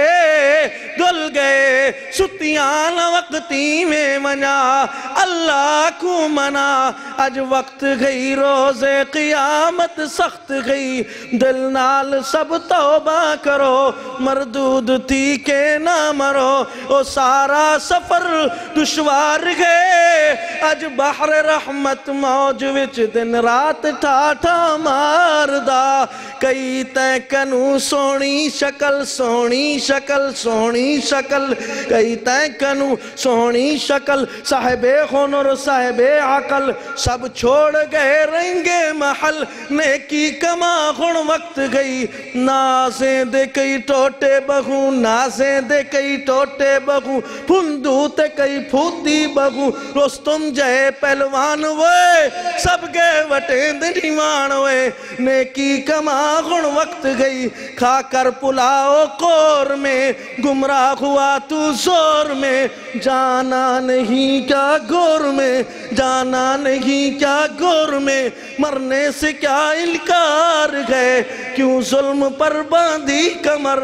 دل گئے، ستیان وقتی میں منا اللہ کو منا، اج وقت گئی روز قیامت سخت گئی، دل نال سب توبہ کرو مردود تھی کہ نہ مرو، او سارا سفر دشوار گئے، اج بحر رحمت موج وچ دن رات ٹھاٹھا ماردا، کئی تے کنو سونی شکل سونی شکل سونی شکل، کئی تے کنو سونی شکل، صاحب ہنر صاحب عقل سب چھوڑ گئے رنگے محل، نیکی کما ہن وقت گئی، نازیں دے کئی ٹوٹے بہو نازیں دے کئی ٹوٹے بہو، پھندو تے کئی پھوتی بہو، رستم جے پہلوان ہوئے سب گئے وٹیں دیوان ہوئے، نیکی کما ہن وقت گئی، کھا کر پلاؤ کور میں گمراہ ہوا تو زور میں، جانا نہیں کیا گور میں جانا نہیں کیا گور میں، مرنے سے کیا انکار ہے، کیوں ظلم پر باندھی کمر۔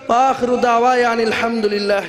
آخر دعوائے الحمدللہ۔